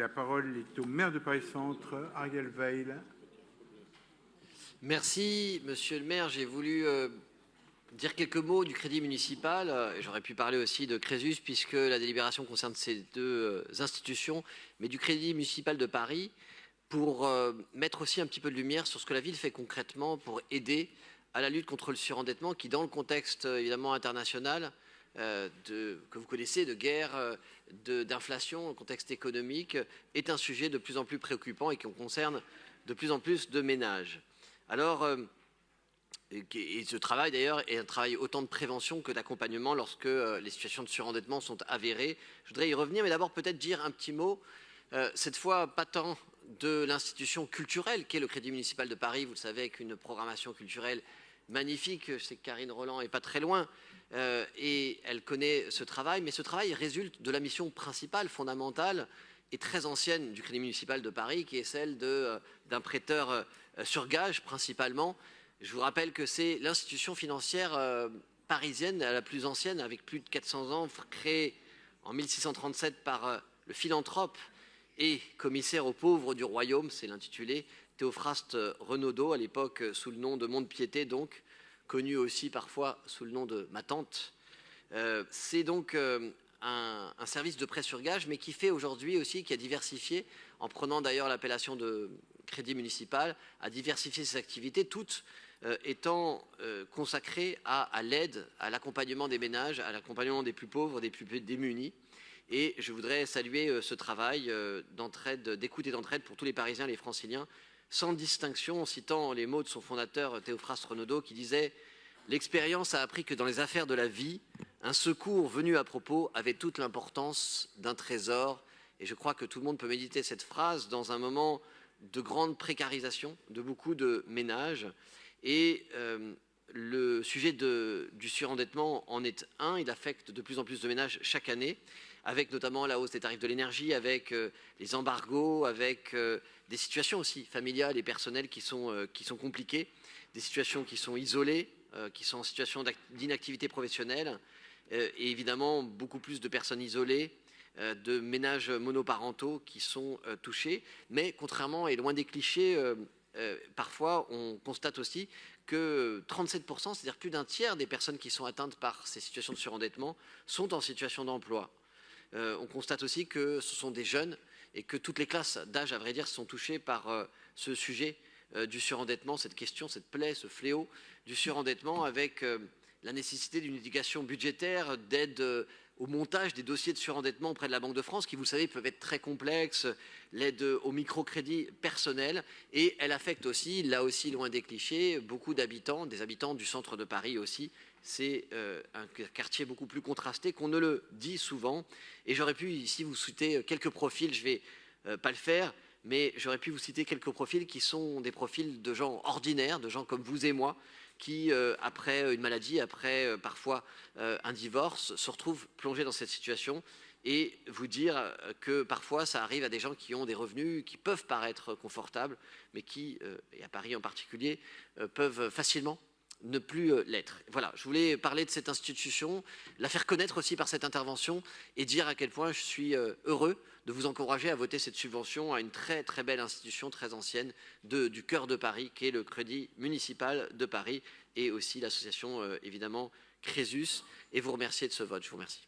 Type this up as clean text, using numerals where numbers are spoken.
La parole est au maire de Paris-Centre, Ariel Veil. Merci, monsieur le maire. J'ai voulu dire quelques mots du crédit municipal. J'aurais pu parler aussi de Crésus puisque la délibération concerne ces deux institutions, mais du crédit municipal de Paris pour mettre aussi un petit peu de lumière sur ce que la ville fait concrètement pour aider à la lutte contre le surendettement qui, dans le contexte évidemment international que vous connaissez, de guerre, d'inflation, le contexte économique, est un sujet de plus en plus préoccupant et qui concerne de plus en plus de ménages. Alors, et ce travail d'ailleurs est un travail autant de prévention que d'accompagnement lorsque les situations de surendettement sont avérées. Je voudrais y revenir, mais d'abord peut-être dire un petit mot, cette fois pas tant de l'institution culturelle qu'est le Crédit municipal de Paris, vous le savez, avec une programmation culturelle magnifique. Je sais que Karine Roland n'est pas très loin et elle connaît ce travail, mais ce travail résulte de la mission principale, fondamentale et très ancienne du Crédit municipal de Paris, qui est celle d'un prêteur sur gage principalement. Je vous rappelle que c'est l'institution financière parisienne la plus ancienne, avec plus de 400 ans, créée en 1637 par le philanthrope et commissaire aux pauvres du royaume, c'est l'intitulé, Théophraste Renaudot, à l'époque sous le nom de Mont-de-Piété, donc, connu aussi parfois sous le nom de ma tante. C'est donc un service de prêt sur gage, mais qui fait aujourd'hui aussi, qui a diversifié, en prenant d'ailleurs l'appellation de crédit municipal, a diversifié ses activités, toutes étant consacrées à l'aide, à l'accompagnement des ménages, à l'accompagnement des plus pauvres, des plus démunis. Et je voudrais saluer ce travail d'écoute et d'entraide pour tous les Parisiens et les Franciliens, sans distinction, en citant les mots de son fondateur Théophraste Renaudot, qui disait « L'expérience a appris que dans les affaires de la vie, un secours venu à propos avait toute l'importance d'un trésor. » Et je crois que tout le monde peut méditer cette phrase dans un moment de grande précarisation de beaucoup de ménages. Et le sujet du surendettement en est un. Il affecte de plus en plus de ménages chaque année, avec notamment la hausse des tarifs de l'énergie, avec les embargos, avec des situations aussi familiales et personnelles qui sont compliquées, des situations qui sont isolées, qui sont en situation d'inactivité professionnelle, et évidemment beaucoup plus de personnes isolées, de ménages monoparentaux qui sont touchés. Mais contrairement et loin des clichés, parfois on constate aussi que 37%, c'est-à-dire plus d'un tiers des personnes qui sont atteintes par ces situations de surendettement, sont en situation d'emploi. On constate aussi que ce sont des jeunes et que toutes les classes d'âge, à vrai dire, sont touchées par ce sujet du surendettement, cette question, cette plaie, ce fléau du surendettement, avec la nécessité d'une éducation budgétaire, d'aide au montage des dossiers de surendettement auprès de la Banque de France, qui, vous le savez, peuvent être très complexes, l'aide au microcrédit personnel, et elle affecte aussi, là aussi loin des clichés, beaucoup d'habitants, des habitants du centre de Paris aussi. C'est un quartier beaucoup plus contrasté qu'on ne le dit souvent. Et j'aurais pu ici vous citer quelques profils, je ne vais pas le faire, mais j'aurais pu vous citer quelques profils qui sont des profils de gens ordinaires, de gens comme vous et moi, qui, après une maladie, après parfois un divorce, se retrouvent plongés dans cette situation, et vous dire que parfois ça arrive à des gens qui ont des revenus qui peuvent paraître confortables, mais qui, et à Paris en particulier, peuvent facilement ne plus l'être. Voilà, je voulais parler de cette institution, la faire connaître aussi par cette intervention et dire à quel point je suis heureux de vous encourager à voter cette subvention à une très très belle institution, très ancienne, du cœur de Paris, qui est le Crédit municipal de Paris, et aussi l'association évidemment Crésus, et vous remercier de ce vote. Je vous remercie.